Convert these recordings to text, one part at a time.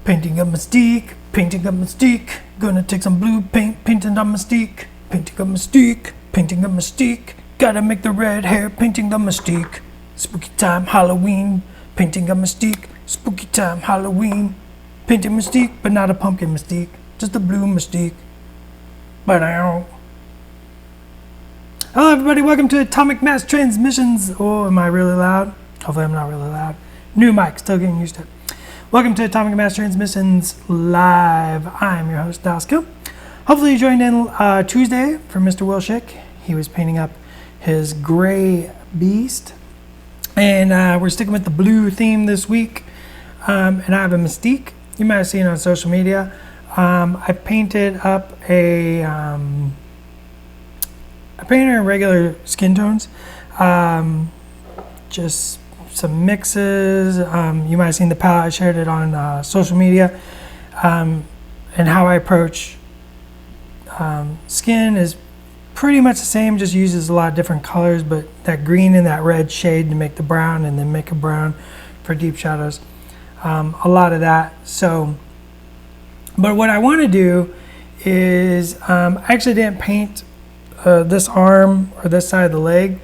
Painting a Mystique, painting a Mystique. Gonna take some blue paint, painting a Mystique. Painting a Mystique, painting a Mystique. Gotta make the red hair, painting the Mystique. Spooky time, Halloween. Painting a Mystique, spooky time, Halloween. Painting Mystique, but not a pumpkin Mystique. Just a blue Mystique. Hello everybody, welcome to Atomic Mass Transmissions. Oh, am I really loud? Hopefully I'm not really loud. New mic, still getting used to it. Welcome to Atomic Mass Transmissions Live. I'm your host, Dasko. Hopefully you joined in Tuesday for Mr. Wilshick. He was painting up his gray beast. And we're sticking with the blue theme this week. And I have a Mystique. You might have seen it on social media. I painted up I painted in regular skin tones. Just some mixes. You might have seen the palette. I shared it on social media. And how I approach skin is pretty much the same, just uses a lot of different colors, but that green and that red shade to make the brown, and then make a brown for deep shadows. A lot of that. So, but what I want to do is, I actually didn't paint this arm or this side of the leg.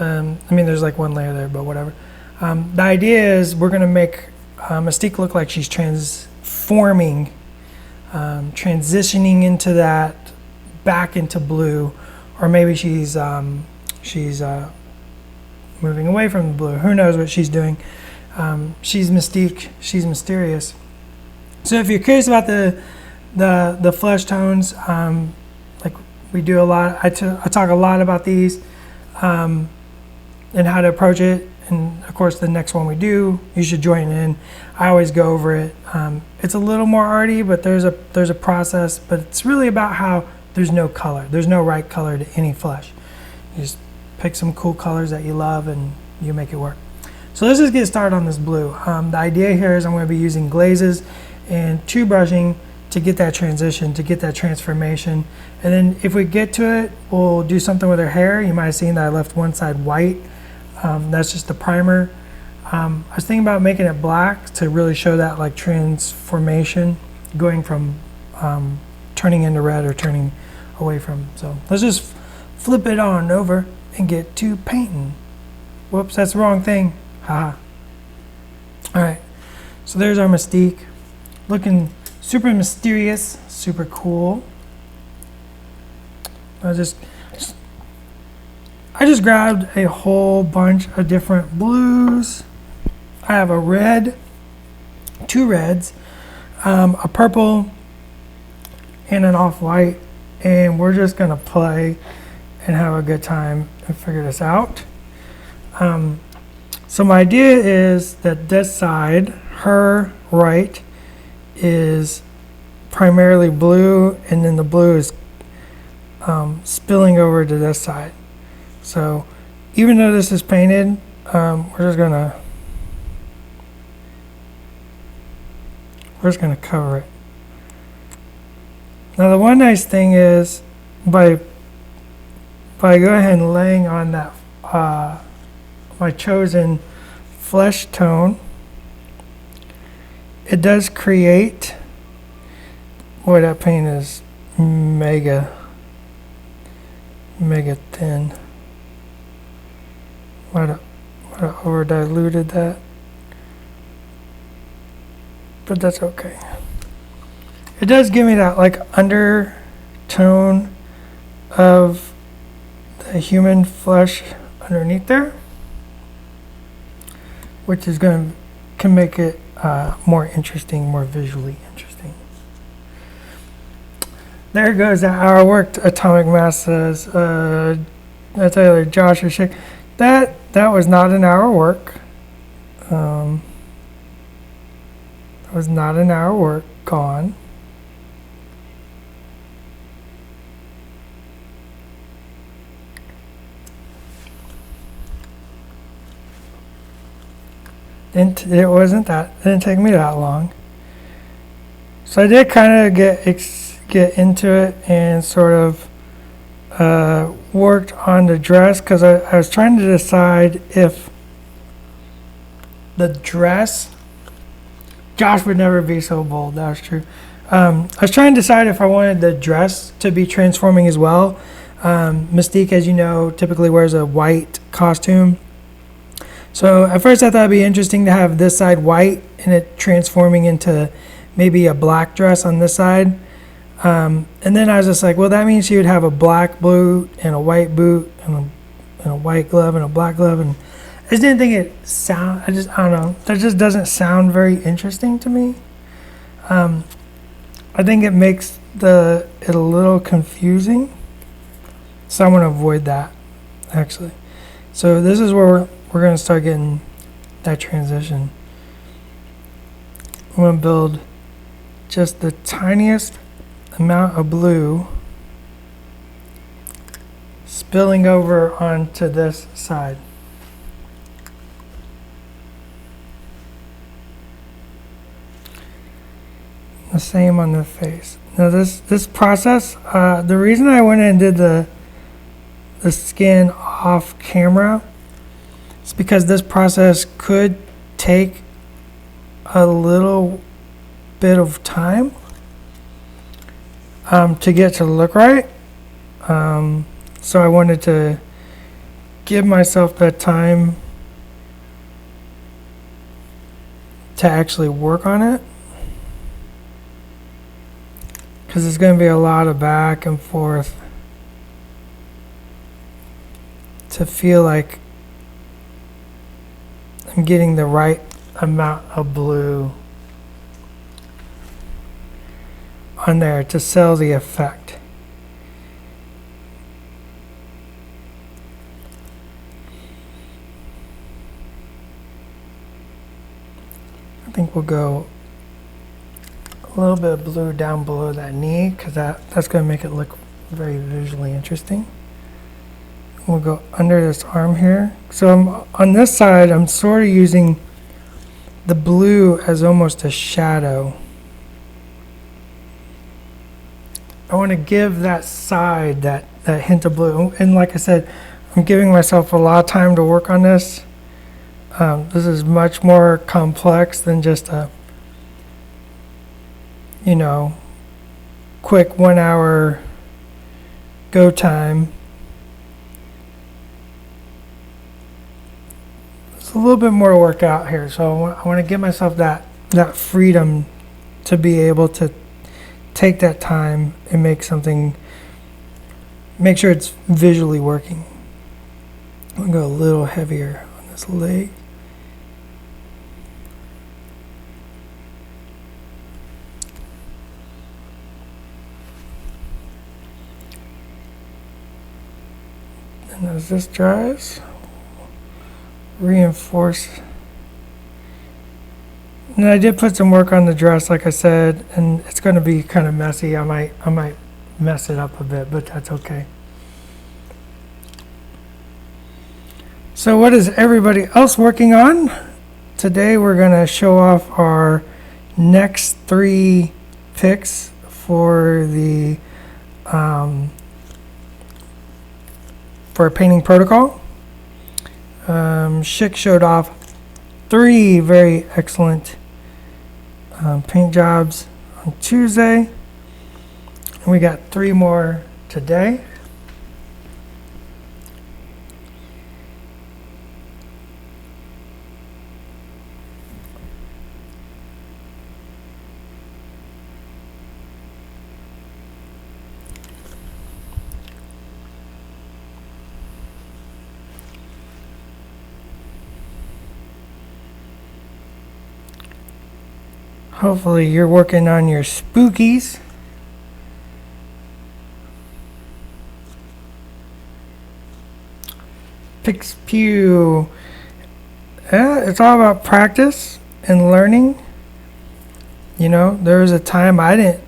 I mean, there's like one layer there, but whatever. The idea is we're going to make Mystique look like she's transforming, transitioning into that, back into blue, or maybe she's moving away from the blue. Who knows what she's doing? She's Mystique. She's mysterious. So if you're curious about the flesh tones, like we do a lot. I talk a lot about these and how to approach it. And of course, the next one we do, you should join in. I always go over it. It's a little more arty, but there's a process. But it's really about how there's no color. There's no right color to any flesh. You just pick some cool colors that you love and you make it work. So let's just get started on this blue. The idea here is I'm going to be using glazes and tube brushing to get that transition, to get that transformation. And then if we get to it, we'll do something with her hair. You might have seen that I left one side white. That's just the primer. I was thinking about making it black to really show that like transformation, going from turning into red or turning away from. So let's just flip it on over and get to painting. Whoops, that's the wrong thing. Haha. All right, so there's our Mystique, looking super mysterious, super cool. I just grabbed a whole bunch of different blues. I have a red, two reds, a purple, and an off-white, and we're just gonna play and have a good time and figure this out. So my idea is that this side, her right, is primarily blue, and then the blue is spilling over to this side. So even though this is painted, we're just gonna cover it. Now the one nice thing is by go ahead and laying on that my chosen flesh tone, it does create, boy, that paint is mega thin. Might have over diluted that, but that's okay. It does give me that like undertone of the human flesh underneath there, which is can make it more interesting, more visually interesting. There goes that hour worked. Atomic Mass says, that's either Josh or Shake. That was not an hour work. That was not an hour work. Gone. It wasn't that. It didn't take me that long. So I did kind of get into it and sort of worked on the dress, because I was trying to decide if the dress Josh would never be so bold. That's true. I was trying to decide if I wanted the dress to be transforming as well. Mystique, as you know, typically wears a white costume. So at first I thought it'd be interesting to have this side white and it transforming into maybe a black dress on this side. And then I was just like, well, that means she would have a black boot and a white boot and a white glove and a black glove. And I just didn't think it I don't know. That just doesn't sound very interesting to me. I think it makes it a little confusing. So I want to avoid that, actually. So this is where we're going to start getting that transition. I'm going to build just the tiniest amount of blue spilling over onto this side. The same on the face. Now this process, the reason I went and did the skin off camera is because this process could take a little bit of time to get to look right. So I wanted to give myself that time to actually work on it, because it's going to be a lot of back and forth to feel like I'm getting the right amount of blue on there to sell the effect. I think we'll go a little bit of blue down below that knee, because that's going to make it look very visually interesting. We'll go under this arm here. So on this side, I'm sort of using the blue as almost a shadow. I want to give that side that hint of blue. And like I said, I'm giving myself a lot of time to work on this. This is much more complex than just a, quick 1 hour go time. It's a little bit more work out here, so I want to give myself that freedom to be able to take that time and make sure it's visually working. I'm going to go a little heavier on this leg. And as this dries, reinforce. And I did put some work on the dress, like I said, and it's going to be kind of messy. I might mess it up a bit, but that's okay. So what is everybody else working on? Today we're going to show off our next 3 picks for the for a painting protocol. Schick showed off 3 very excellent paint jobs on Tuesday, and we got 3 more today. Hopefully you're working on your spookies. Pix Pew. Yeah, it's all about practice and learning. There was a time I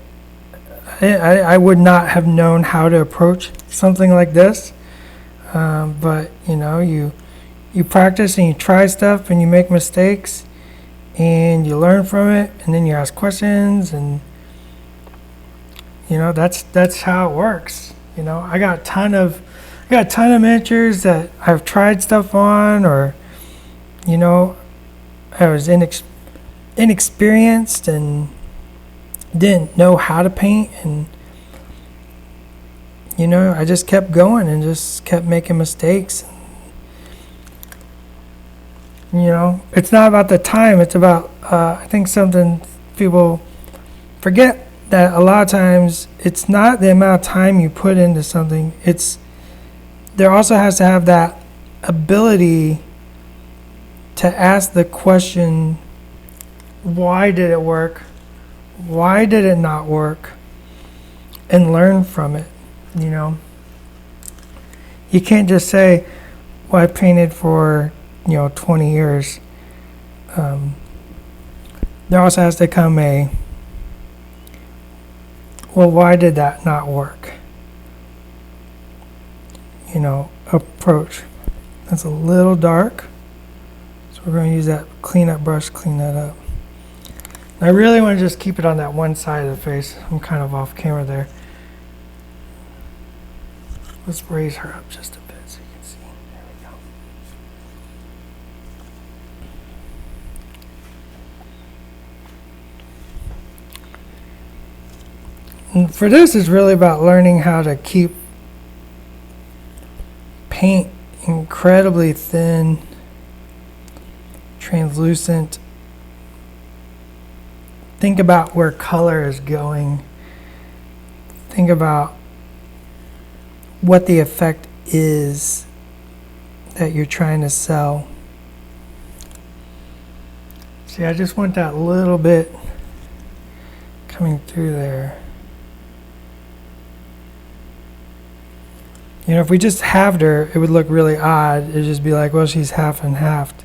would not have known how to approach something like this. But you practice and you try stuff and you make mistakes, and you learn from it, and then you ask questions, and that's how it works. I got a ton of miniatures that I've tried stuff on, or I was inexperienced and didn't know how to paint, and I just kept going and just kept making mistakes. It's not about the time, it's about I think something people forget, that a lot of times it's not the amount of time you put into something, it's there also has to have that ability to ask the question, why did it work? Why did it not work? And learn from it, You can't just say, well, I painted for, 20 years. There also has to come a, well, why did that not work? Approach. That's a little dark. So we're going to use that cleanup brush, clean that up. I really want to just keep it on that one side of the face. I'm kind of off camera there. Let's raise her up just a bit so you can see. There we go. And for this, it's really about learning how to keep paint incredibly thin, translucent. Think about where color is going. Think about what the effect is that you're trying to sell. See, I just want that little bit coming through there. If we just halved her, it would look really odd. It'd just be like, well, she's half and halved.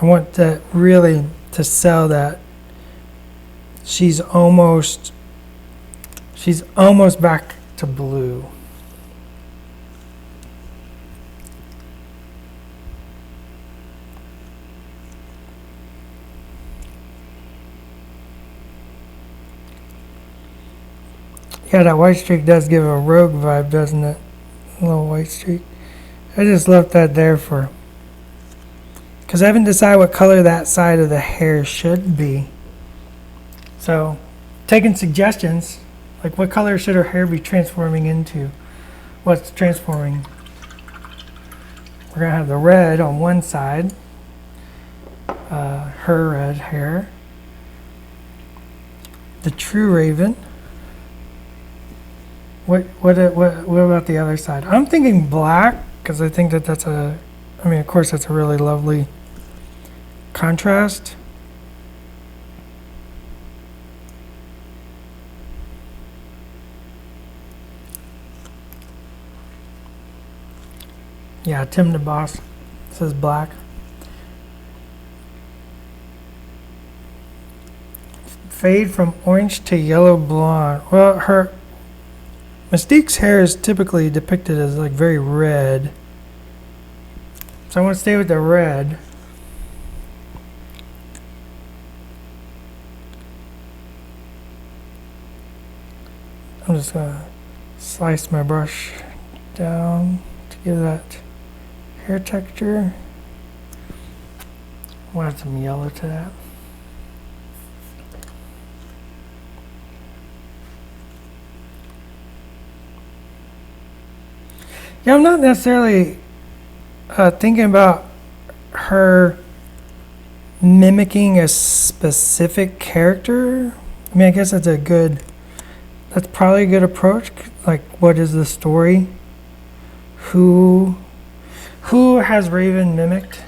I want that really to sell that she's almost back to blue. Yeah, that white streak does give a rogue vibe, doesn't it? A little white streak. I just left that there because I haven't decided what color that side of the hair should be. So, taking suggestions, like what color should her hair be transforming into? What's transforming? We're going to have the red on one side, her red hair, the true raven. What about the other side? I'm thinking black, because I think that's of course that's a really lovely contrast. Yeah, Tim the Boss says black. Fade from orange to yellow blonde. Well, her Mystique's hair is typically depicted as like very red. So I want to stay with the red. I'm just going to slice my brush down to give that hair texture. I want to add some yellow to that. Yeah, I'm not necessarily thinking about her mimicking a specific character. I guess that's probably a good approach. Like, what is the story? Who has Raven mimicked?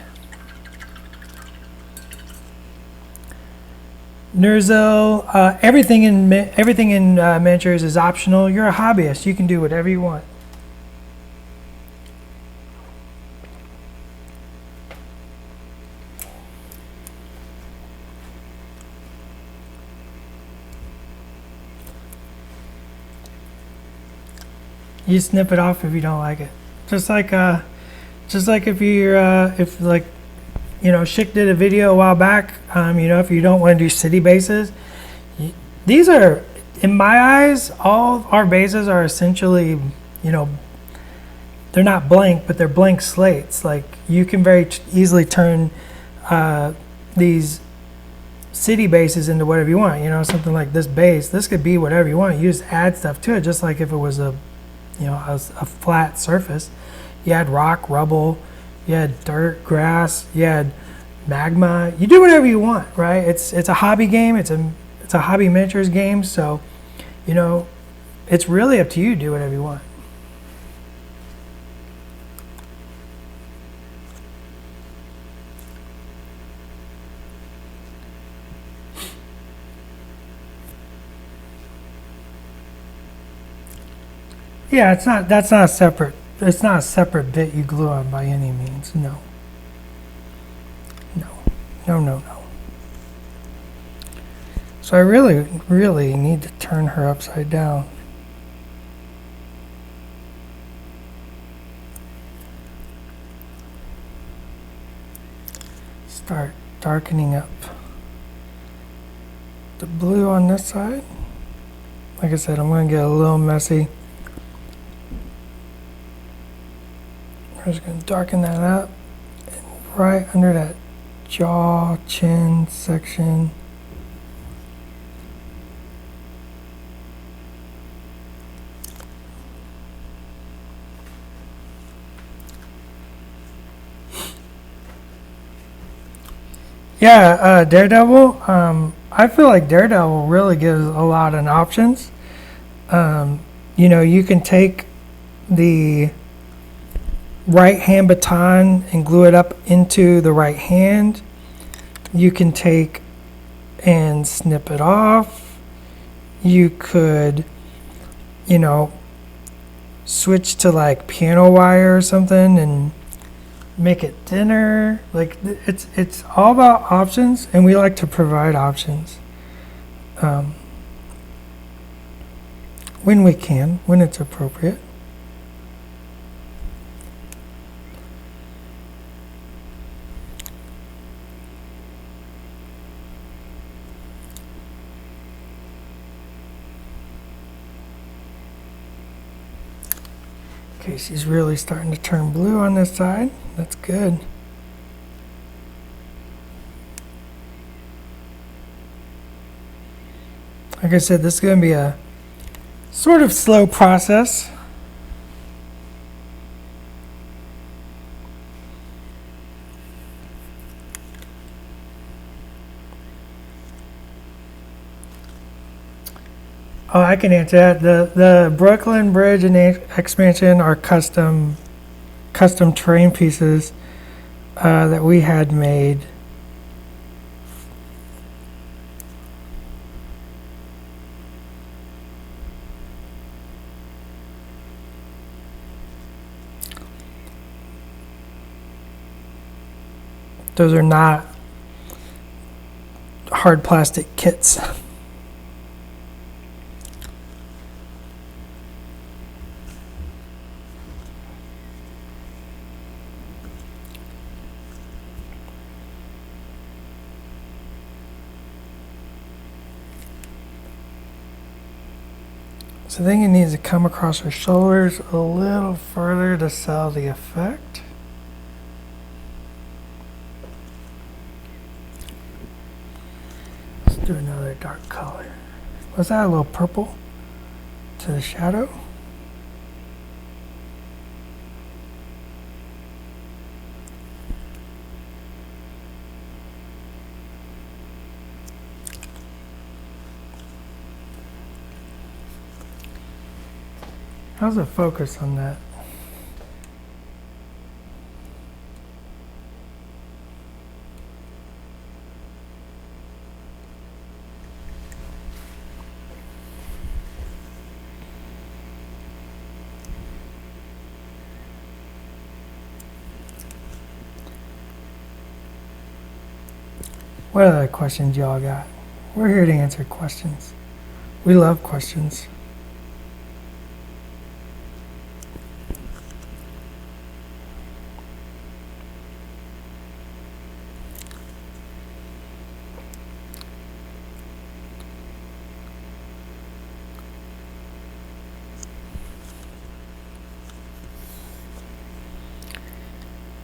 Nurzel, everything in miniatures is optional. You're a hobbyist. You can do whatever you want. You snip it off if you don't like it. Just like if Schick did a video a while back. If you don't want to do city bases, these are, in my eyes, all of our bases are essentially, they're not blank, but they're blank slates. Like, you can very easily turn these city bases into whatever you want. You know, something like this base. This could be whatever you want. You just add stuff to it, just like if it was a flat surface. You had rock, rubble, you had dirt, grass, you had magma. You do whatever you want, right? It's a hobby game. It's a hobby miniatures game. So, you know, it's really up to you. Do whatever you want. Yeah, that's not a separate. It's not a separate bit you glue on by any means. No. No. No, no, no. So I really, really need to turn her upside down. Start darkening up the blue on this side. Like I said, I'm going to get a little messy. I'm just going to darken that up, and right under that jaw, chin section. Yeah, Daredevil. I feel like Daredevil really gives a lot of options. You know, you can take the right hand baton and glue it up into the right hand. You can take and snip it off. You could, you know, switch to like piano wire or something and make it thinner. Like it's all about options, and we like to provide options when we can, when it's appropriate. Okay, she's really starting to turn blue on this side. That's good. Like I said, this is going to be a sort of slow process. Oh, I can answer that. The Brooklyn Bridge and expansion are custom terrain pieces that we had made. Those are not hard plastic kits. So I think it needs to come across her shoulders a little further to sell the effect. Let's do another dark color. Was that a little purple to the shadow? How's the focus on that? What other questions y'all got? We're here to answer questions. We love questions.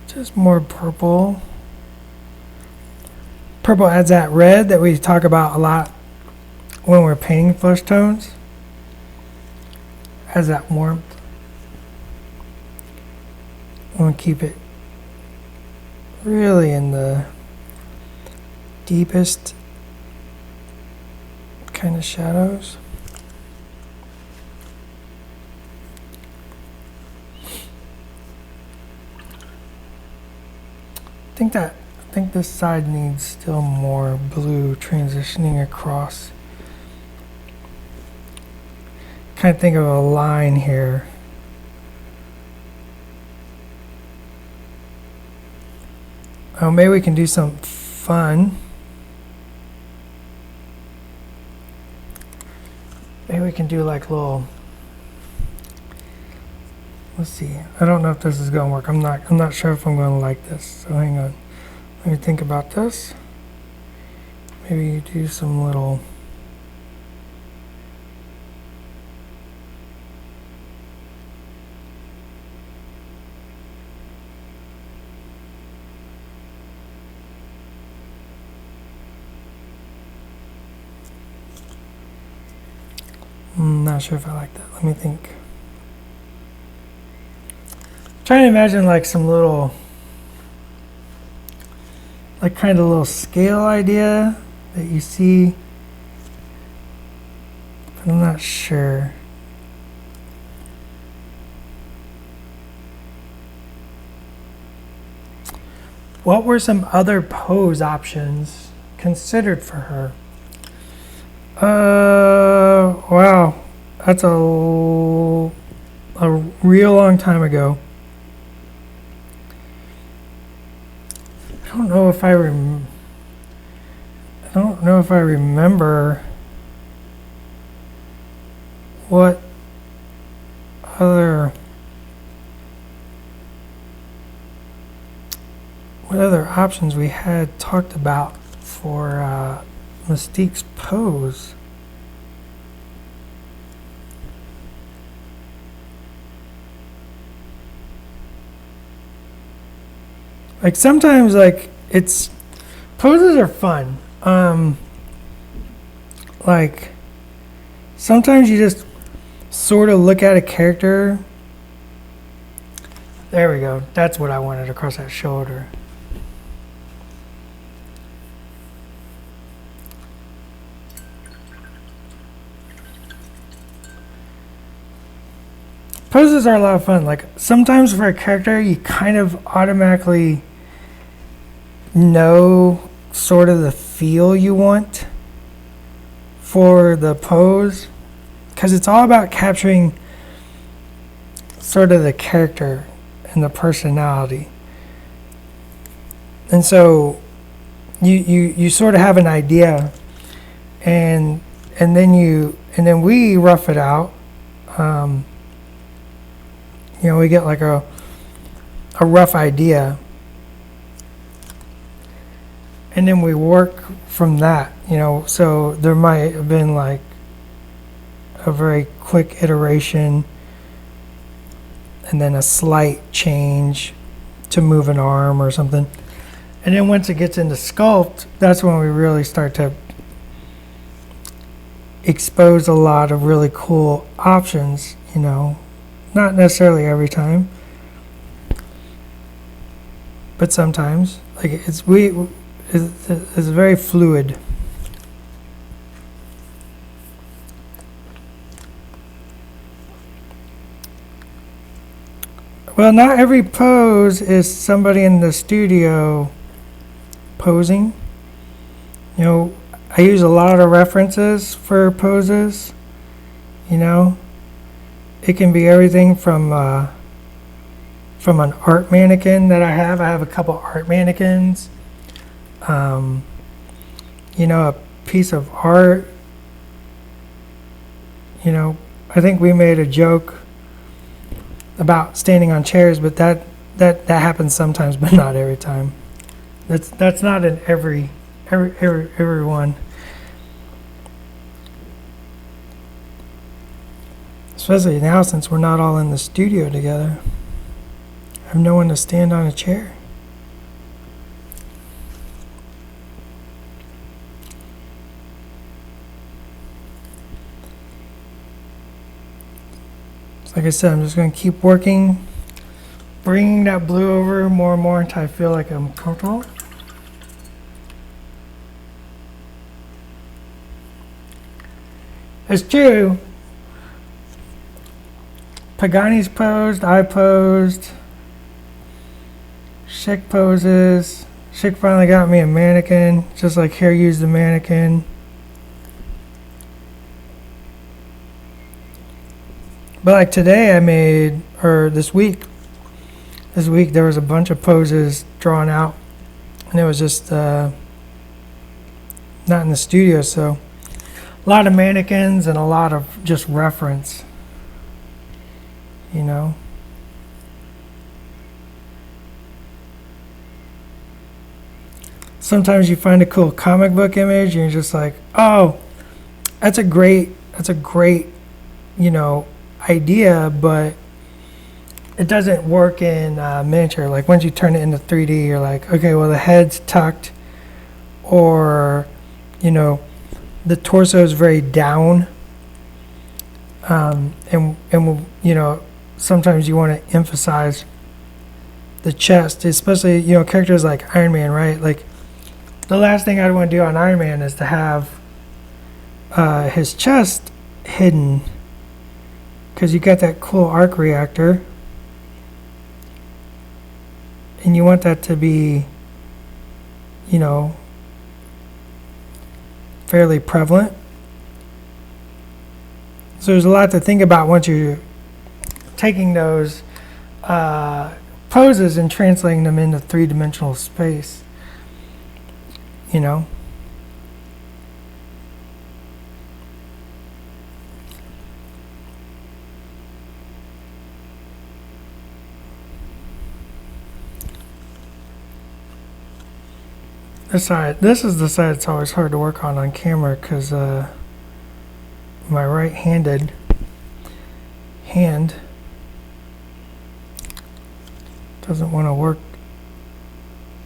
Just more purple purple adds that red that we talk about a lot when we're painting flesh tones. Has that warmth. I want to keep it really in the deepest kind of shadows. I think this side needs still more blue transitioning across. Kind of think of a line here. Oh, maybe we can do something fun. Maybe we can do like little. Let's see. I don't know if this is going to work. I'm not sure if I'm going to like this. So hang on. Let me think about this. Maybe you do some little. I'm not sure if I like that. Let me think. Trying to imagine like some little, like kind of little scale idea that you see, but I'm not sure. What were some other pose options considered for her? Wow, that's a real long time ago. I don't know if I remember what other options we had talked about for Mystique's pose. Like sometimes, like it's poses are fun. Like sometimes you just sort of look at a character. There we go. That's what I wanted across that shoulder. Poses are a lot of fun. Like sometimes for a character, you kind of automatically know sort of the feel you want for the pose, because it's all about capturing sort of the character and the personality. And so you sort of have an idea, and then we rough it out. We get like a rough idea, and then we work from that, so there might have been like a very quick iteration and then a slight change to move an arm or something. And then once it gets into sculpt, that's when we really start to expose a lot of really cool options, not necessarily every time, but sometimes. Like it's very fluid. Well, not every pose is somebody in the studio posing. I use a lot of references for poses. It can be everything from an art mannequin that I have. I have a couple art mannequins. A piece of art. I think we made a joke about standing on chairs, but that happens sometimes, but not every time. That's not in every one. Especially now, since we're not all in the studio together. I have no one to stand on a chair. like I said, I'm just going to keep working, bringing that blue over more and more until I feel like I'm comfortable. It's true. Pagani's posed, I posed, Schick poses. Schick finally got me a mannequin, just like here used the mannequin. But like today I made, or this week there was a bunch of poses drawn out, and it was just not in the studio, so a lot of mannequins and a lot of just reference, you know. Sometimes you find a cool comic book image and you're just like, oh, that's a great, you know, idea, but it doesn't work in miniature. Like once you turn it into 3D, you're like, okay, well the head's tucked, or, you know, the torso is very down, and you know, sometimes you want to emphasize the chest, especially, you know, characters like Iron Man, right? Like the last thing I'd want to do on Iron Man is to have his chest hidden, because you got that cool arc reactor and you want that to be, you know, fairly prevalent. So there's a lot to think about once you're taking those poses and translating them into three-dimensional space, you know. This is the side that's always hard to work on camera, because my right-handed hand doesn't want to work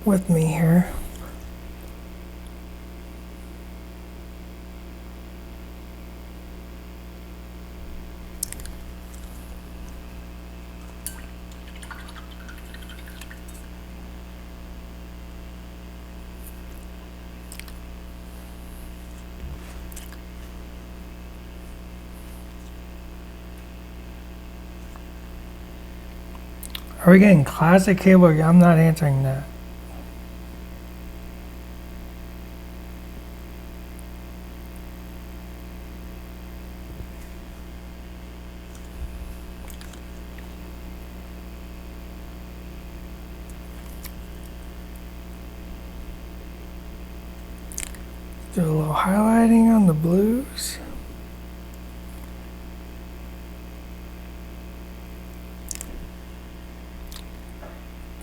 with me here. Are we getting classic cable? I'm not answering that. Do a little highlighting on the blues.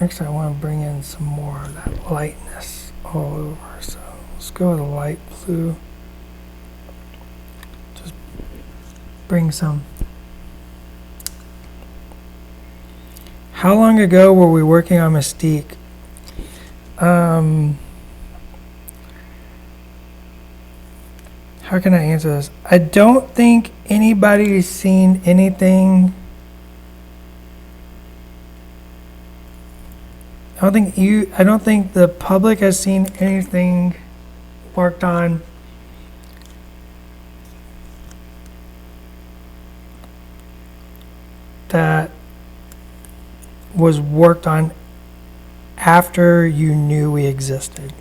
Actually, I want to bring in some more of that lightness all over. So let's go with a light blue. Just bring some. How long ago were we working on Mystique? How can I answer this? I don't think anybody's seen anything. I don't think the public has seen anything worked on that was worked on after you knew we existed.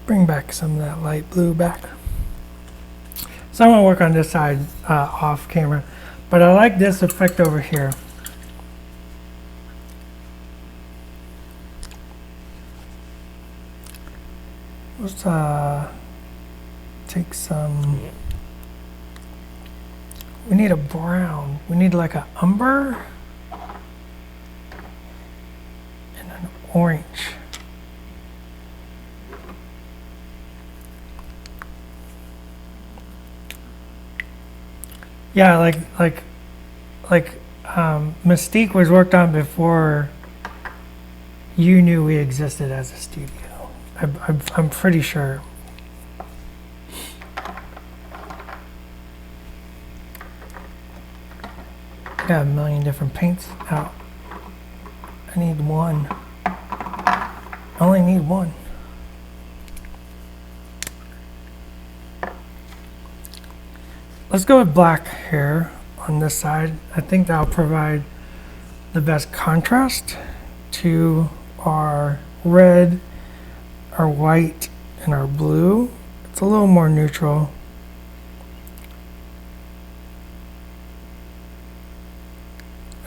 Bring back some of that light blue back. So I'm going to work on this side off camera, but I like this effect over here. Let's take some, we need a brown, we need like an umber and an orange. Yeah, Mystique was worked on before you knew we existed as a studio. I'm pretty sure. I got a million different paints out. I need one. I only need one. Let's go with black here on this side. I think that'll provide the best contrast to our red, our white, and our blue. It's a little more neutral.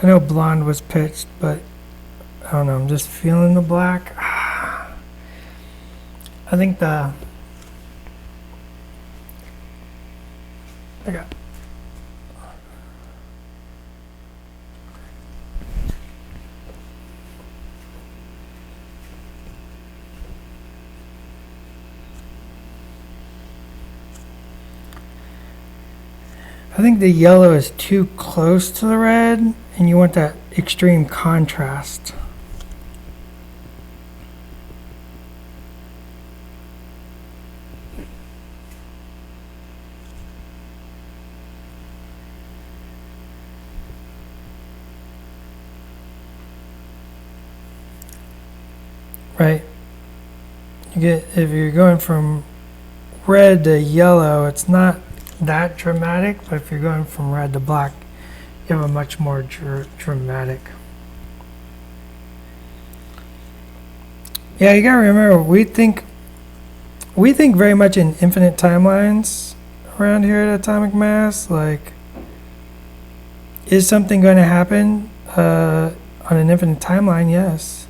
I know blonde was pitched, but I don't know, I'm just feeling the black. I think I think the yellow is too close to the red, and you want that extreme contrast. Right. If you're going from red to yellow, it's not that dramatic, but if you're going from red to black, you have a much more dramatic. Yeah, you gotta remember, we think very much in infinite timelines around here at Atomic Mass. Like, is something going to happen on an infinite timeline? Yes.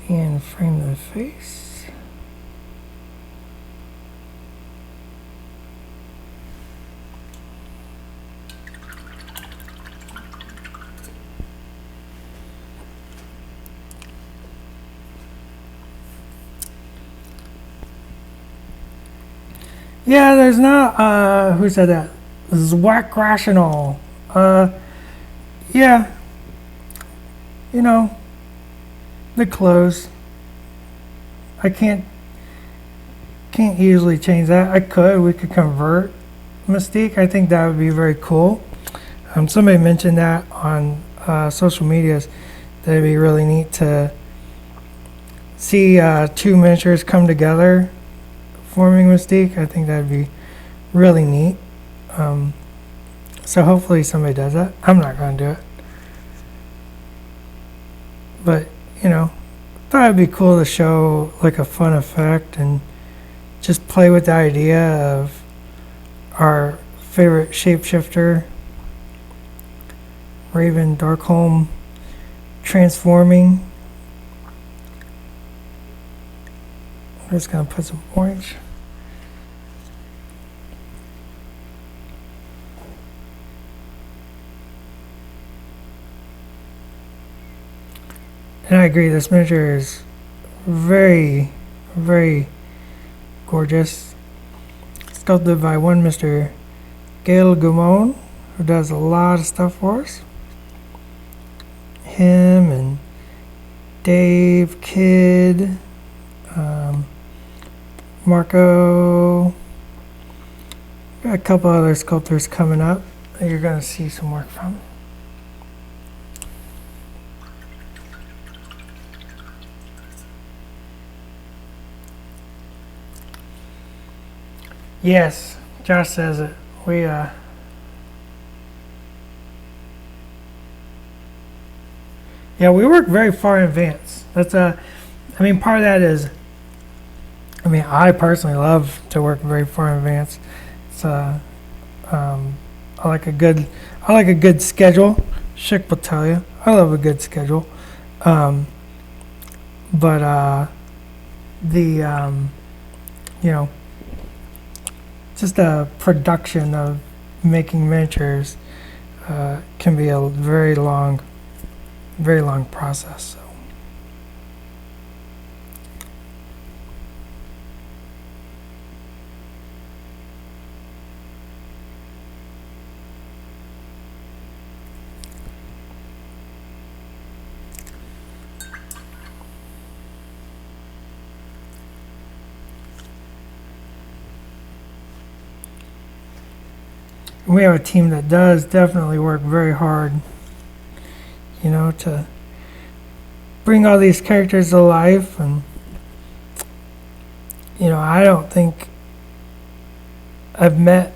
And frame the face. Yeah, there's not, who said that? Zwack Rational. Yeah. You know, the clothes. I can't easily change that. We could convert Mystique. I think that would be very cool. Somebody mentioned that on social medias. That'd be really neat to see two miniatures come together forming Mystique. I think that'd be really neat. So hopefully somebody does that. I'm not going to do it. But, you know, thought it'd be cool to show like a fun effect and just play with the idea of our favorite shapeshifter, Raven Darkholm, transforming. I'm just going to put some orange. And I agree, this miniature is very, very gorgeous. Sculpted by one Mr. Gail Gumon, who does a lot of stuff for us. Him and Dave, Kid, Marco. Got a couple other sculptors coming up that you're going to see some work from. Yes, Josh says it. Yeah, we work very far in advance. That's I mean, part of that is, I personally love to work very far in advance. It's I like a good schedule. Schick will tell you, I love a good schedule. But you know, just the production of making miniatures can be a very long process. So. We have a team that does definitely work very hard, you know, to bring all these characters to life. And, you know, I don't think I've met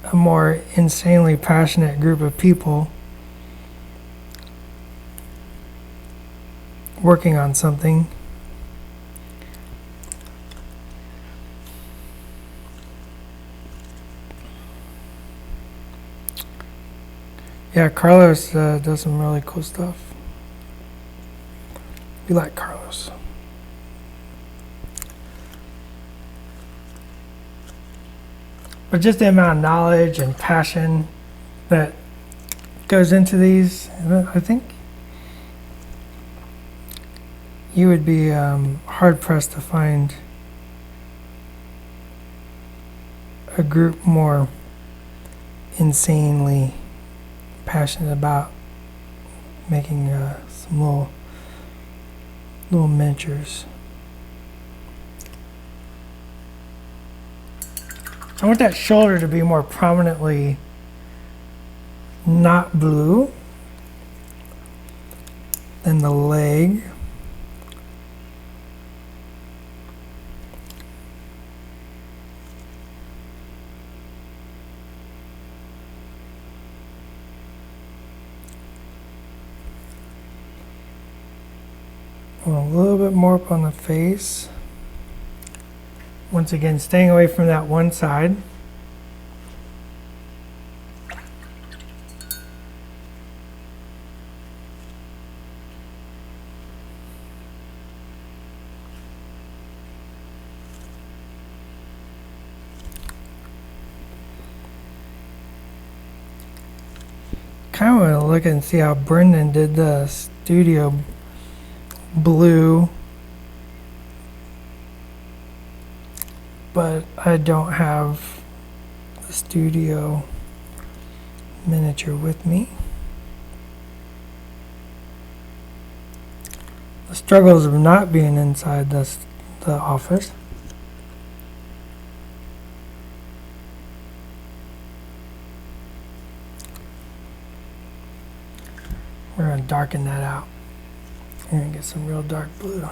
a more insanely passionate group of people working on something. Yeah, Carlos does some really cool stuff. We like Carlos. But just the amount of knowledge and passion that goes into these, I think you would be hard pressed to find a group more insanely passionate about making some little miniatures. I want that shoulder to be more prominently not blue than the leg. A little bit more up on the face. Once again, staying away from that one side. Kind of want to look and see how Brendan did the studio blue, but I don't have the studio miniature with me. The struggles of not being inside the office. We're going to darken that out. We're going to get some real dark blue.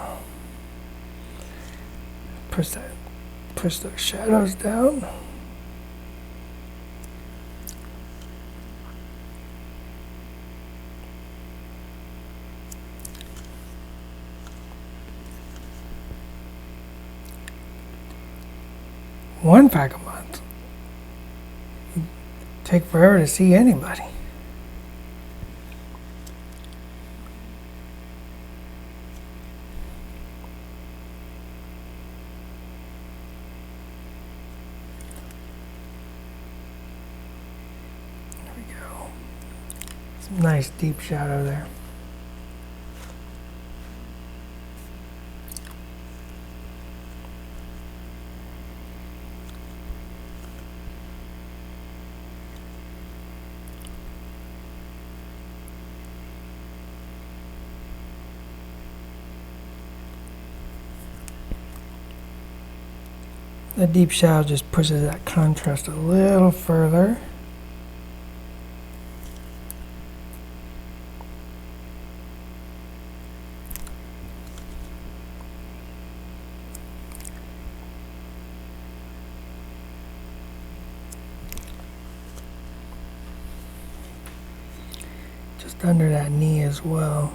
Push those shadows down. One pack a month. It'd take forever to see anybody. Nice deep shadow there. The deep shadow just pushes that contrast a little further. Just under that knee as well.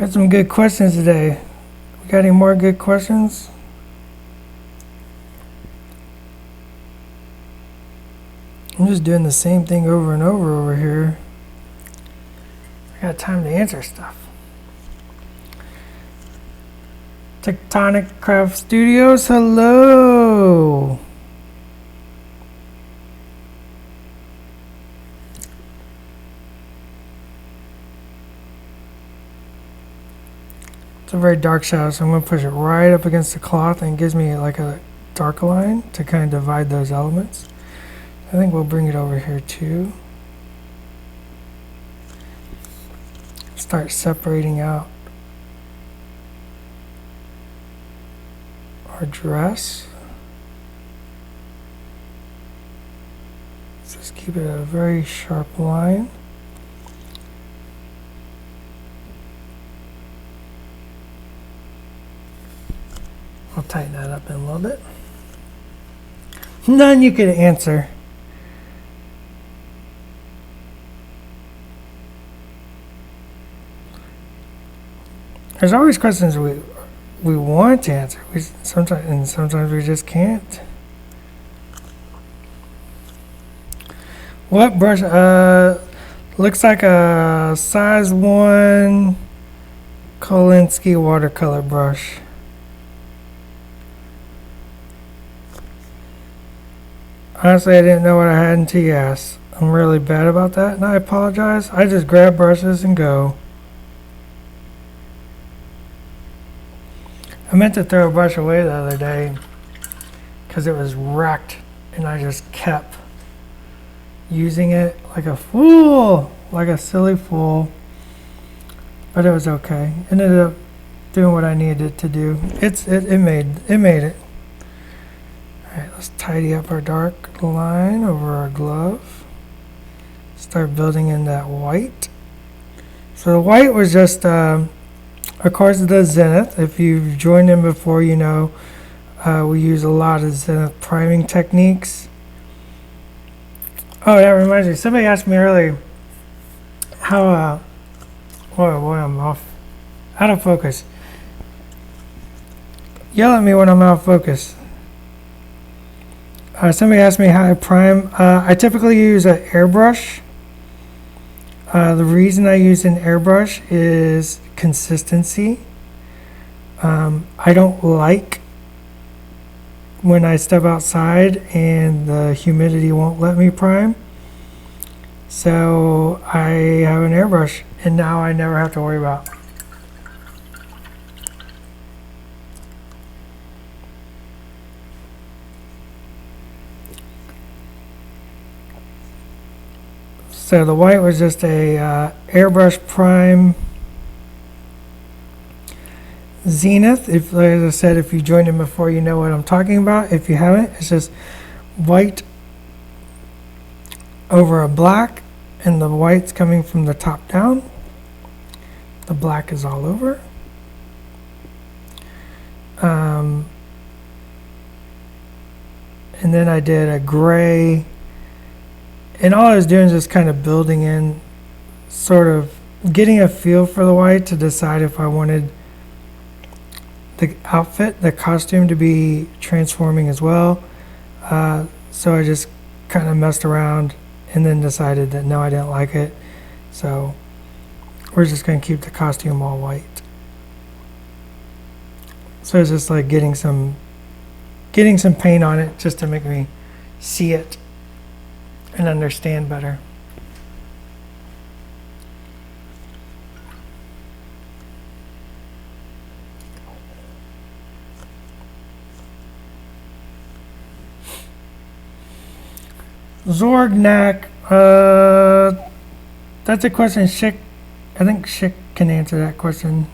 Got some good questions today. We got any more good questions? I'm just doing the same thing over and over here. I got time to answer stuff. Tectonic Craft Studios, hello. It's a very dark shadow, so I'm going to push it right up against the cloth, and it gives me like a dark line to kind of divide those elements. I think we'll bring it over here too. Start separating out our dress. Let's just keep it at a very sharp line. I'll tighten that up in a little bit. None you could answer. There's always questions we want to answer. Sometimes we just can't. What brush? Looks like a size 1 Kolinsky watercolor brush. Honestly, I didn't know what I had until you asked. I'm really bad about that, and I apologize. I just grab brushes and go. I meant to throw a brush away the other day because it was wrecked, and I just kept using it like a fool, like a silly fool. But it was okay. Ended up doing what I needed it to do. It made it. All right, let's tidy up our dark line over our glove. Start building in that white. So the white was just, of course, the zenith. If you've joined in before, you know we use a lot of zenith priming techniques. Oh, that reminds me. Somebody asked me earlier how, boy, I'm off, out of focus. Yell at me when I'm out of focus. Somebody asked me how I prime. I typically use an airbrush. The reason I use an airbrush is consistency. I don't like when I step outside and the humidity won't let me prime. So I have an airbrush, and now I never have to worry about. So the white was just a airbrush prime zenith. If, like I said, if you joined in before, you know what I'm talking about. If you haven't, it's just white over a black, and the white's coming from the top down. The black is all over. And then I did a gray. And all I was doing is just kind of building in, sort of getting a feel for the white to decide if I wanted the outfit, the costume, to be transforming as well. So I just kind of messed around and then decided that no, I didn't like it. So we're just going to keep the costume all white. So it's just like getting some paint on it just to make me see it and understand better. Zorgnak, that's a question Schick, I think Schick can answer that question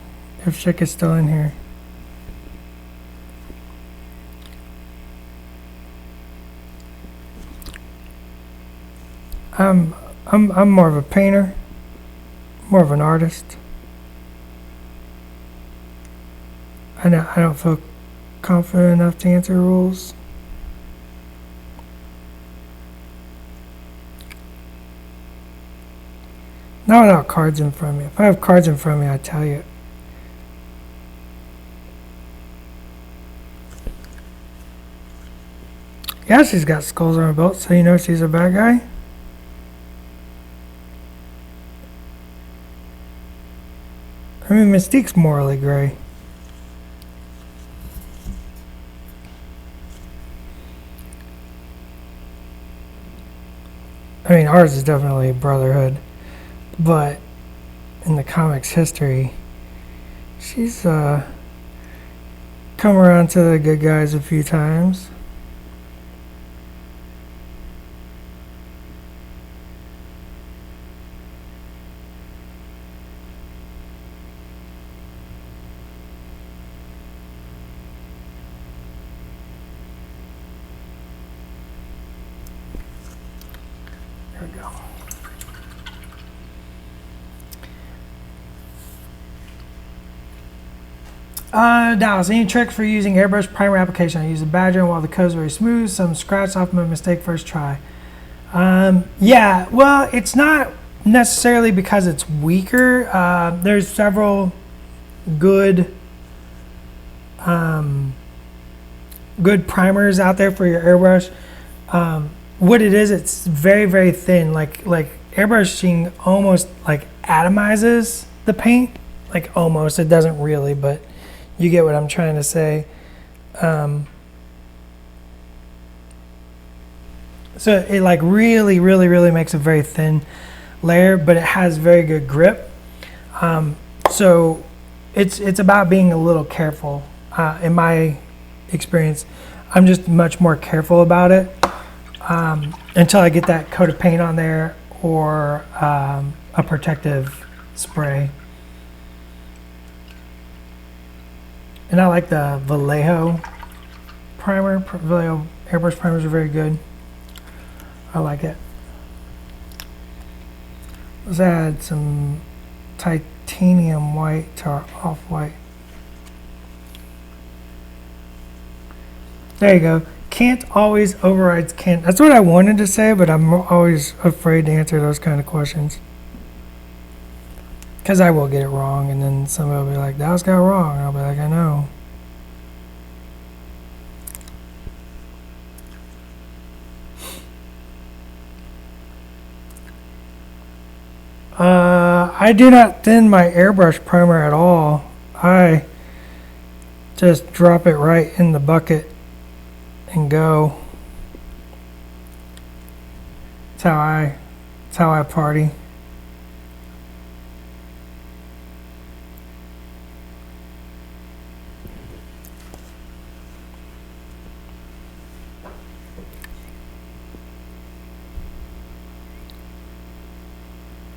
if Schick is still in here. I'm more of a painter, more of an artist. I don't feel confident enough to answer rules. Not without cards in front of me. If I have cards in front of me, I tell you. Yeah, she's got skulls on her belt, so you know she's a bad guy. I mean, Mystique's morally gray. I mean, ours is definitely Brotherhood, but in the comics history, she's come around to the good guys a few times. There we go. Dallas, any tricks for using airbrush primer application? I use a badger and while the code's very smooth, some scratch off my Mystique first try. Yeah, well, it's not necessarily because it's weaker. There's several good good primers out there for your airbrush. What it is, it's very, very thin. Like airbrushing almost like atomizes the paint. Like almost, it doesn't really, but you get what I'm trying to say. So it like really, really, really makes a very thin layer, but it has very good grip. So it's about being a little careful. In my experience, I'm just much more careful about it until I get that coat of paint on there or a protective spray. And I like the Vallejo primer. Vallejo airbrush primers are very good. I like it. Let's add some titanium white to our off-white. There you go. Can't always overrides can. That's what I wanted to say, but I'm always afraid to answer those kind of questions. Because I will get it wrong, and then somebody will be like, Dallas got it wrong. And I'll be like, I know. I do not thin my airbrush primer at all. I just drop it right in the bucket and go. That's how I party.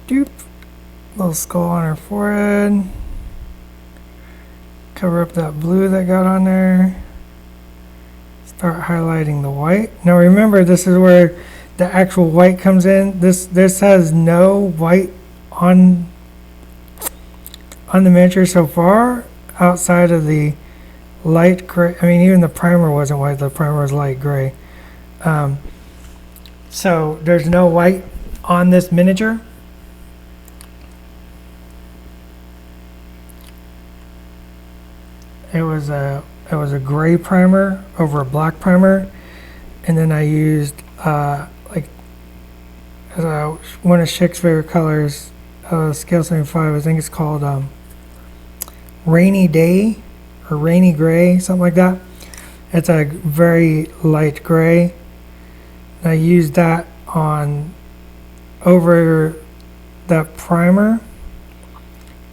Doop. Little skull on her forehead. Cover up that blue that got on there. Start highlighting the white. Now remember, this is where the actual white comes in. This has no white on the miniature so far, outside of the light gray. I mean, even the primer wasn't white. The primer was light gray. So there's no white on this miniature. It was a gray primer over a black primer, and then I used like as one of Schick's favorite colors, scale 75. I think it's called Rainy Day or Rainy Gray, something like that. It's a very light gray. And I used that on over that primer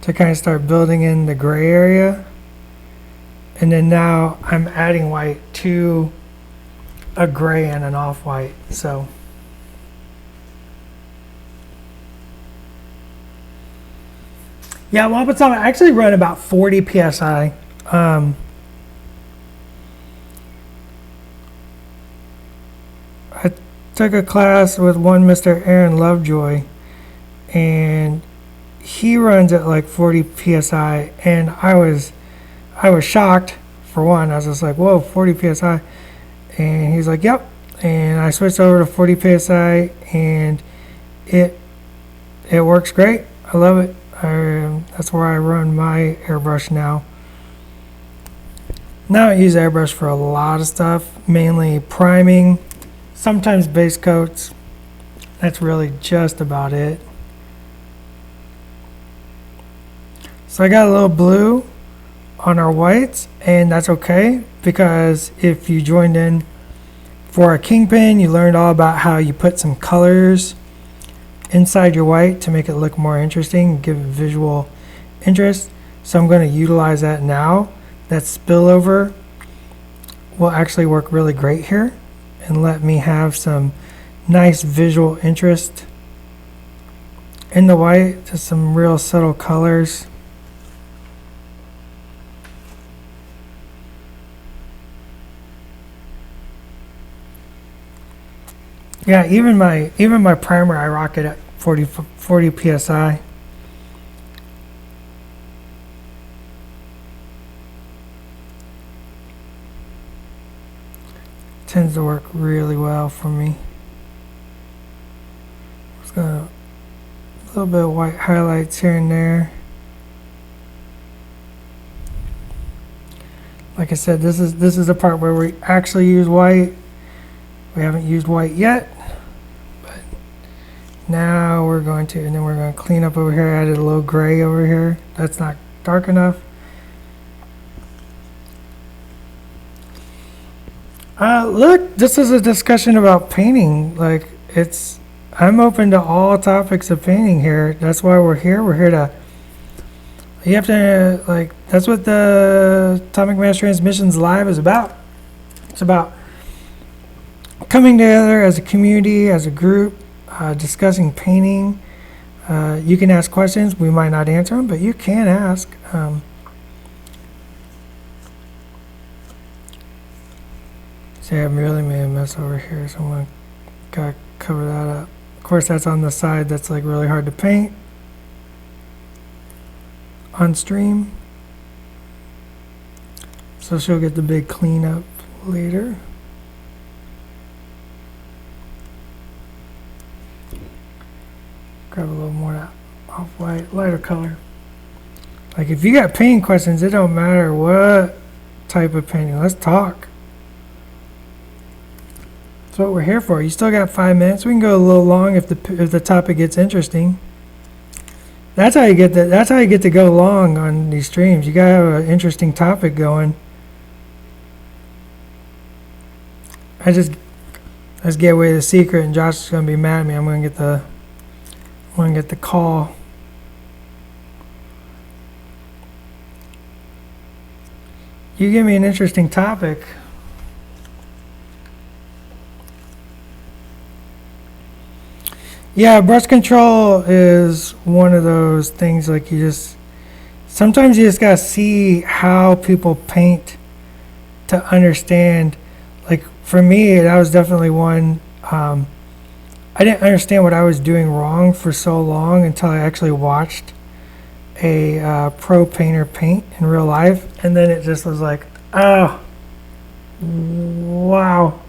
to kind of start building in the gray area. And then now I'm adding white to a gray and an off-white. So yeah, well, but I actually run about 40 psi. I took a class with one Mr. Aaron Lovejoy, and he runs at like 40 psi, and I was shocked. For one, I was just like, whoa, 40 psi. And he's like, yep. And I switched over to 40 psi, and it works great. I love it. That's where I run my airbrush now. Now I use airbrush for a lot of stuff, mainly priming, sometimes base coats. That's really just about it. So I got a little blue on our whites, and that's okay, because if you joined in for a kingpin, you learned all about how you put some colors inside your white to make it look more interesting, give it visual interest. So I'm going to utilize that now. That spillover will actually work really great here and let me have some nice visual interest in the white, just some real subtle colors. Yeah, even my primer, I rock it at 40 psi. Tends to work really well for me. Just got a little bit of white highlights here and there. Like I said, this is the part where we actually use white. We haven't used white yet, but now we're going to, and then we're going to clean up over here. I added a little gray over here. That's not dark enough. Look, this is a discussion about painting. Like, I'm open to all topics of painting here. That's why we're here. We're here to, you have to, like, that's what the Atomic Mass Transmissions Live is about. It's about coming together as a community, as a group, discussing painting. You can ask questions. We might not answer them, but you can ask. See, I really made a mess over here, so I'm going to cover that up. Of course, that's on the side that's like really hard to paint on stream. So she'll get the big cleanup later. Grab a little more off-white, lighter color. Like, if you got painting questions, it don't matter what type of painting. Let's talk. That's what we're here for. You still got 5 minutes. We can go a little long if the topic gets interesting. That's how you get to go long on these streams. You gotta have an interesting topic going. Let's get away the secret, and Josh is gonna be mad at me. I'm gonna get the call. You give me an interesting topic. Yeah, brush control is one of those things, like, sometimes you just gotta see how people paint to understand. Like, for me, that was definitely one. I didn't understand what I was doing wrong for so long until I actually watched a pro painter paint in real life, and then it just was like, oh, wow.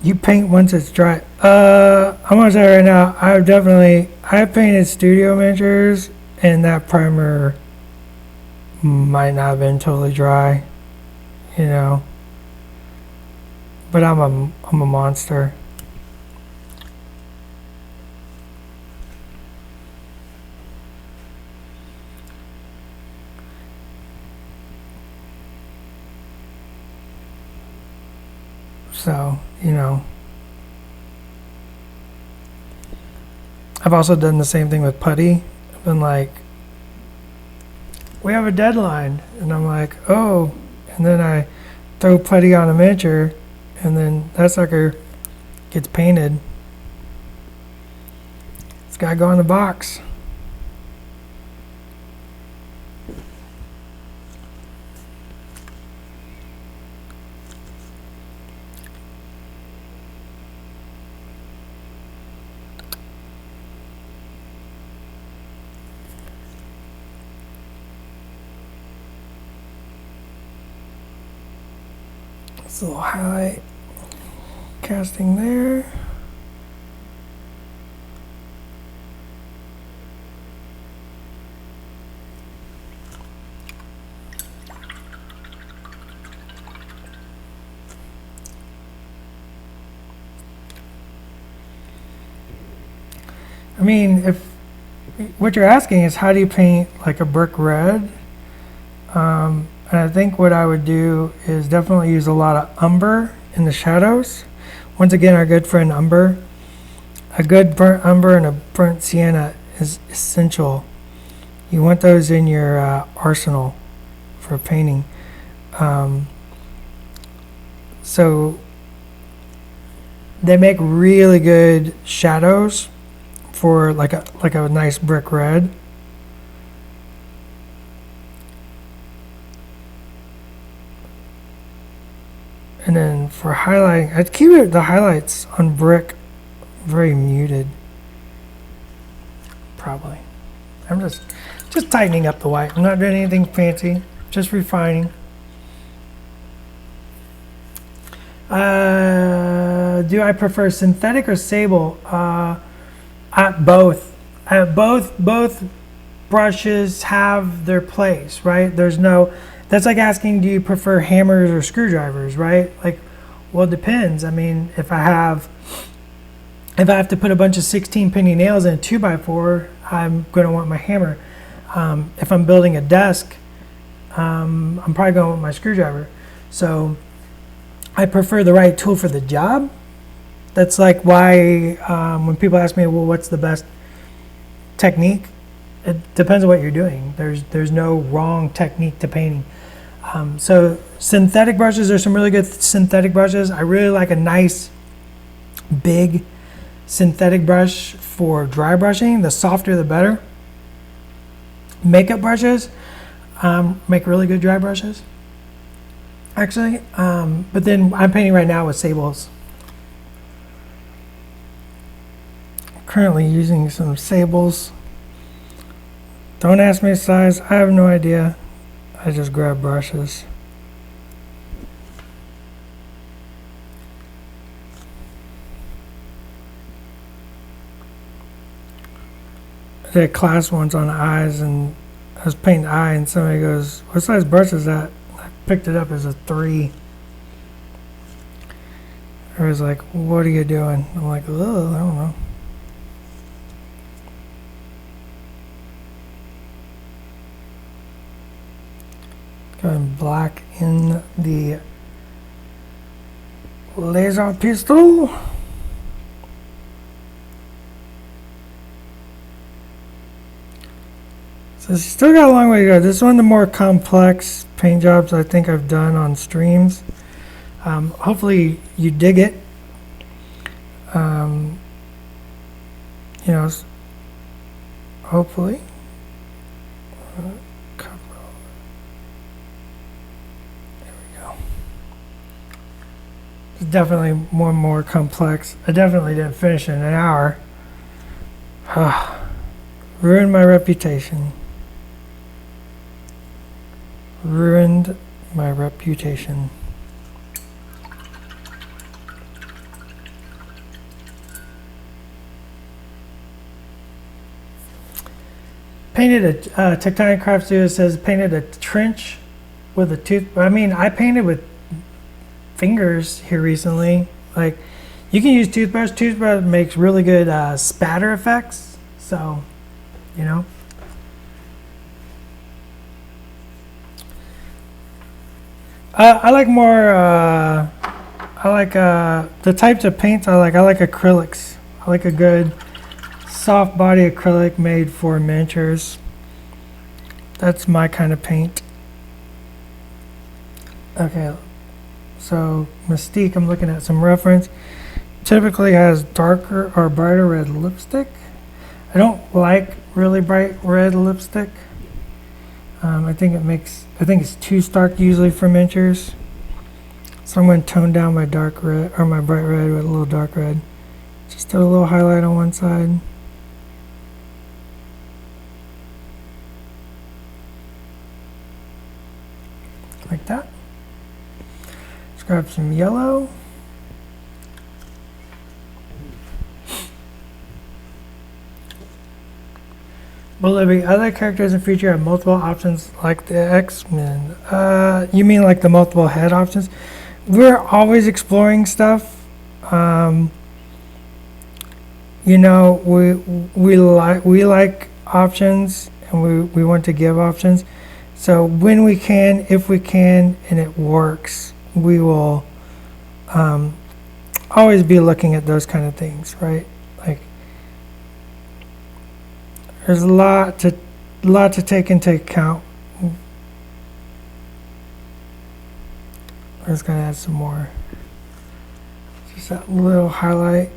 You paint once it's dry. I'm gonna say right now, I've painted studio miniatures, and that primer might not have been totally dry, you know. But I'm a monster. So, you know, I've also done the same thing with putty. I've been like, we have a deadline, and I'm like, oh, and then I throw putty on a miniature, and then that sucker gets painted. It's gotta go in the box. This little highlight casting there. I mean, if what you're asking is how do you paint like a brick red, and I think what I would do is definitely use a lot of umber in the shadows. Once again, our good friend umber. A good burnt umber and a burnt sienna is essential. You want those in your arsenal for painting. So they make really good shadows for like a nice brick red. And then for highlighting, I'd keep the highlights on brick very muted. Probably. I'm just tightening up the white. I'm not doing anything fancy, just refining. Do I prefer synthetic or sable? Both. Both brushes have their place, right? That's like asking, do you prefer hammers or screwdrivers, right? Like, well, it depends. I mean, if I have to put a bunch of 16 penny nails in a 2x4, I'm going to want my hammer. If I'm building a desk, I'm probably going to want my screwdriver. So I prefer the right tool for the job. That's like why when people ask me, well, what's the best technique? It depends on what you're doing. There's no wrong technique to painting. So synthetic brushes, there's some really good synthetic brushes. I really like a nice big synthetic brush for dry brushing. The softer the better. Makeup brushes make really good dry brushes, actually. But then I'm painting right now with sables. Currently using some sables. Don't ask me size, I have no idea. I just grab brushes. I did a class once on eyes, and I was painting the eye, and somebody goes, what size brush is that? I picked it up as a 3. I was like, what are you doing? I'm like, oh, I don't know. Going black in the laser pistol. So still got a long way to go. This is one of the more complex paint jobs I think I've done on streams. Hopefully you dig it. You know, hopefully. It's definitely more and more complex. I definitely didn't finish in an hour. Ruined my reputation. Ruined my reputation. Painted a Tectonic Craft Studio says painted a trench with a tooth. I mean, I painted with fingers here recently. Like, you can use toothbrush. Toothbrush makes really good spatter effects. So, you know. I like more. I like the types of paints I like. I like acrylics. I like a good soft body acrylic made for miniatures. That's my kind of paint. Okay. So Mystique, I'm looking at some reference, typically has darker or brighter red lipstick. I don't like really bright red lipstick. I think it's too stark usually for miniatures. So I'm going to tone down my dark red or my bright red with a little dark red. Just do a little highlight on one side. Like that. Grab some yellow. Will there be other characters in the future have multiple options like the X-Men? You mean like the multiple head options? We're always exploring stuff. we like options, and we want to give options. So when we can, if we can, and it works, we will always be looking at those kind of things, right? Like, there's a lot to take into account. I'm just gonna add some more. Just that little highlight.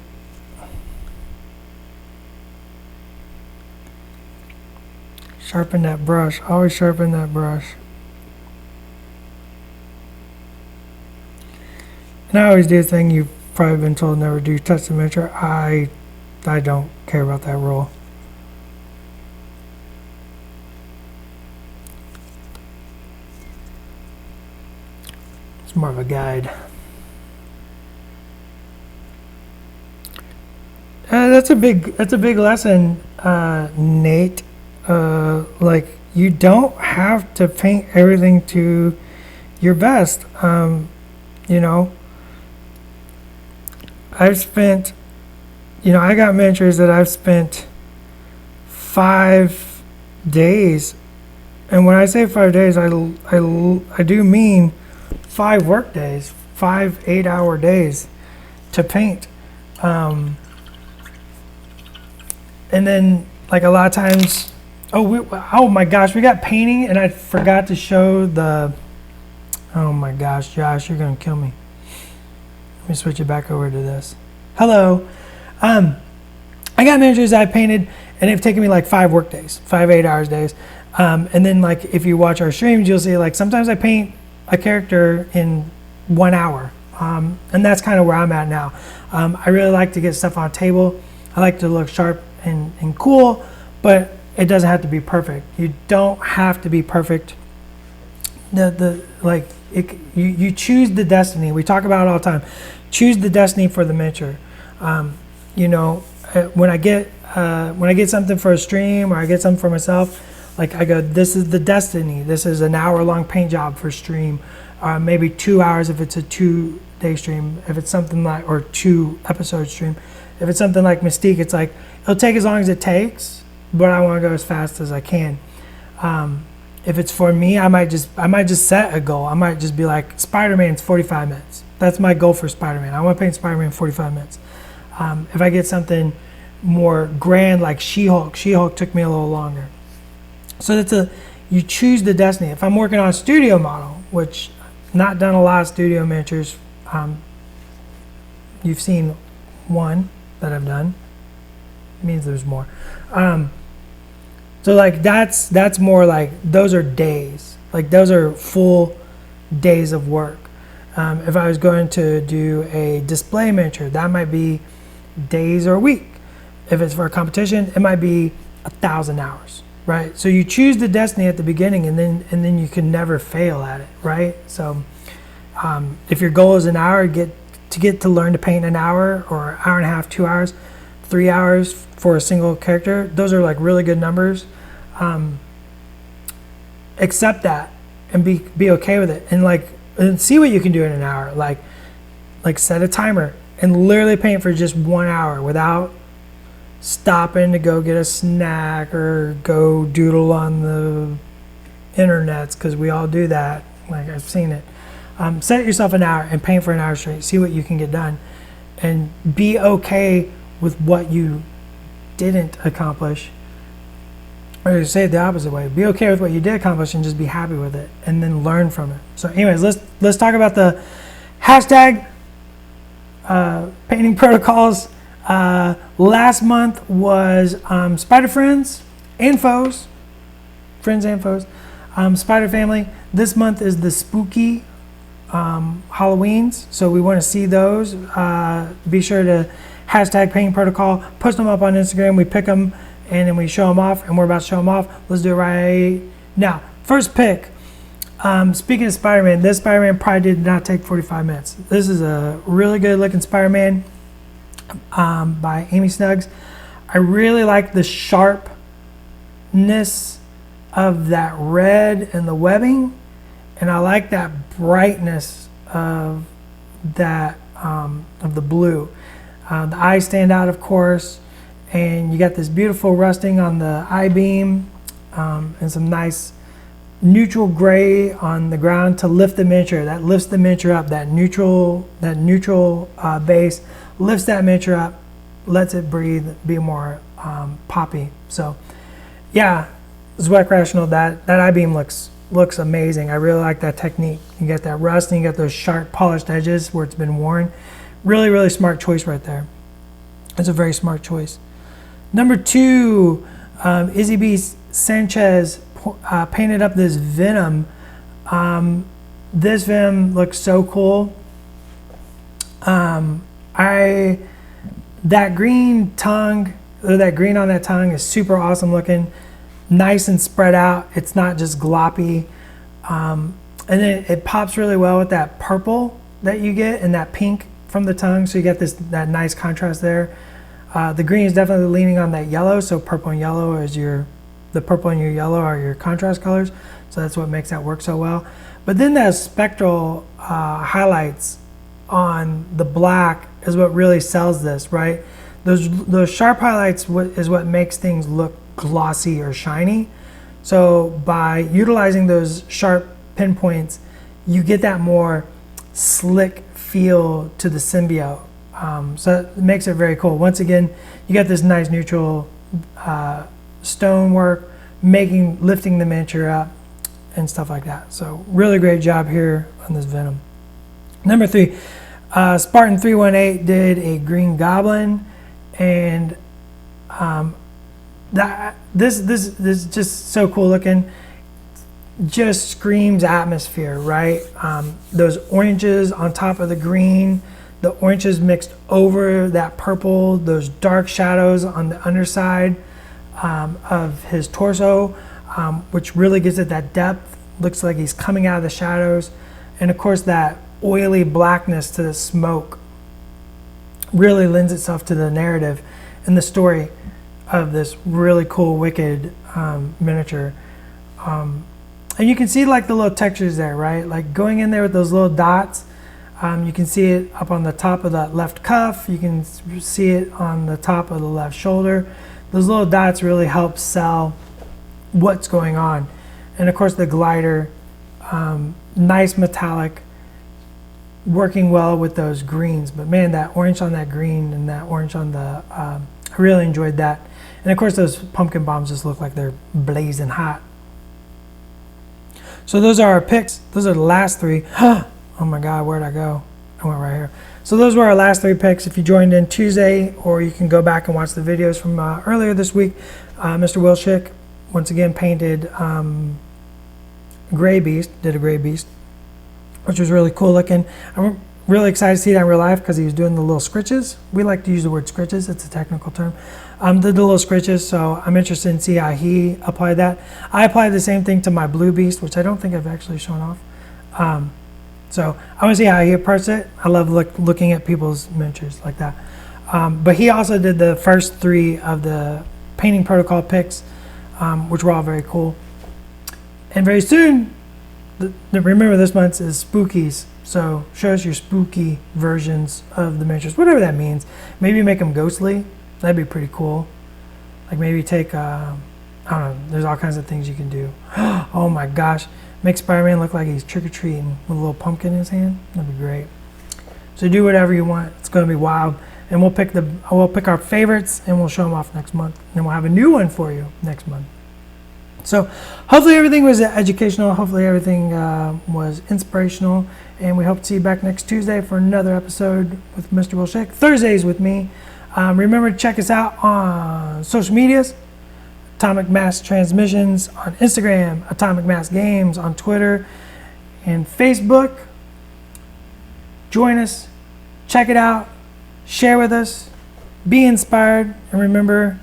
Sharpen that brush. Always sharpen that brush. And I always do a thing you've probably been told never do, touch the miniature. I don't care about that rule. It's more of a guide. That's a big lesson, Nate. Like, you don't have to paint everything to your best. I've spent, I got miniatures that I've spent 5 days, and when I say 5 days, I do mean 5 work days, 5 8-hour days to paint. And then, like, a lot of times, oh my gosh, we got painting, and I forgot to show the, oh my gosh, Josh, you're gonna kill me. Let me switch it back over to this. Hello. I got miniatures I painted, and they've taken me like 5 work days, 5 8-hour days. And then, like, if you watch our streams, you'll see, like, sometimes I paint a character in 1 hour. And that's kind of where I'm at now. I really like to get stuff on a table. I like to look sharp and cool, but it doesn't have to be perfect. You don't have to be perfect. You choose the destiny. We talk about it all the time. Choose the destiny for the miniature. When I get something for a stream, or I get something for myself, like, I go, this is the destiny. This is an hour-long paint job for stream. Maybe 2 hours if it's a 2-day stream. If it's something like, or 2-episode stream. If it's something like Mystique, it's like, it'll take as long as it takes, but I want to go as fast as I can. If it's for me, I might just set a goal. I might just be like, Spider-Man's 45 minutes. That's my goal for Spider-Man. I want to paint Spider-Man in 45 minutes. If I get something more grand like She-Hulk took me a little longer. So you choose the destiny. If I'm working on a studio model, which not done a lot of studio miniatures, you've seen one that I've done. It means there's more. So, like, that's more like, those are days. Like, those are full days of work. If I was going to do a display miniature, that might be days or a week. If it's for a competition, it might be 1,000 hours, right? So you choose the destiny at the beginning, and then you can never fail at it, right? So if your goal is an hour, get to learn to paint an hour, or hour and a half, 2 hours, 3 hours for a single character. Those are, like, really good numbers. Accept that and be okay with it, and see what you can do in an hour. Like set a timer and literally paint for just 1 hour without stopping to go get a snack or go doodle on the internets, because we all do that. Like, I've seen it. Set yourself an hour and paint for an hour straight. See what you can get done, and be okay with what you didn't accomplish. Or say it the opposite way. Be okay with what you did accomplish and just be happy with it, and then learn from it. So anyways, let's talk about the hashtag painting protocols. Last month was Spider Friends and Foes. Friends and Foes. Spider Family. This month is the spooky Halloweens. So we want to see those. Be sure to hashtag painting protocol. Post them up on Instagram. We pick them, and then we show them off, and we're about to show them off. Let's do it right now. First pick. Speaking of Spider-Man, this Spider-Man probably did not take 45 minutes. This is a really good looking Spider-Man by Amy Snuggs. I really like the sharpness of that red and the webbing, and I like that brightness of that of the blue. The eyes stand out, of course. and you got this beautiful rusting on the I-beam, and some nice neutral gray on the ground to lift the miniature. That lifts the miniature up. That neutral base lifts that miniature up, lets it breathe, be more poppy. So yeah, Zweck Rational, that I-beam looks amazing. I really like that technique. You get that rust and you get those sharp polished edges where it's been worn. Really, really smart choice right there. It's a very smart choice. Number 2, Izzy B. Sanchez painted up this Venom. This Venom looks so cool. That green tongue, or that green on that tongue, is super awesome looking. Nice and spread out. It's not just gloppy. And then it pops really well with that purple that you get and that pink from the tongue. So you get that nice contrast there. The green is definitely leaning on that yellow. So purple and yellow is the purple and your yellow are your contrast colors. So that's what makes that work so well. But then that spectral highlights on the black is what really sells this, right? Those sharp highlights is what makes things look glossy or shiny. So by utilizing those sharp pinpoints, you get that more slick feel to the symbiote. So it makes it very cool. Once again, you got this nice neutral stonework, lifting the miniature up and stuff like that. So really great job here on this Venom. Number 3, Spartan 318 did a Green Goblin, and this is just so cool looking. Just screams atmosphere, right? Those oranges on top of the green, the oranges mixed over that purple, those dark shadows on the underside of his torso, which really gives it that depth. Looks like he's coming out of the shadows. And of course that oily blackness to the smoke really lends itself to the narrative and the story of this really cool Wicked miniature. And you can see like the little textures there, right? Like going in there with those little dots. You can see it up on the top of that left cuff. You can see it on the top of the left shoulder. Those little dots really help sell what's going on. And of course the glider, nice metallic, working well with those greens. But man, that orange on that green and that orange on the, I really enjoyed that. And of course those pumpkin bombs just look like they're blazing hot. So those are our picks. Those are the last 3. Oh my God, where'd I go? I went right here. So those were our last 3 picks. If you joined in Tuesday, or you can go back and watch the videos from earlier this week, Mr. Wilshick once again painted Gray Beast, did a Gray Beast, which was really cool looking. I'm really excited to see that in real life because he was doing the little scritches. We like to use the word scritches, it's a technical term. Did the little scritches, so I'm interested in see how he applied that. I applied the same thing to my Blue Beast, which I don't think I've actually shown off. So I want to see how he approached it. I love looking at people's miniatures like that. But he also did the first 3 of the painting protocol picks, which were all very cool. And very soon, remember this month is Spookies. So show us your spooky versions of the miniatures, whatever that means. Maybe make them ghostly. That'd be pretty cool. Like maybe take, I don't know, there's all kinds of things you can do. Oh my gosh. Make Spider-Man look like he's trick-or-treating with a little pumpkin in his hand. That'd be great. So do whatever you want. It's going to be wild. And we'll pick our favorites and we'll show them off next month. And then we'll have a new one for you next month. So hopefully everything was educational. Hopefully everything was inspirational. And we hope to see you back next Tuesday for another episode with Mr. Wilshick. Thursdays with me. Remember to check us out on social medias. Atomic Mass Transmissions on Instagram, Atomic Mass Games on Twitter and Facebook. Join us, check it out, share with us, be inspired, and remember,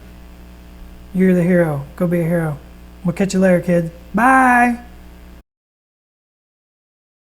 you're the hero. Go be a hero. We'll catch you later, kids. Bye.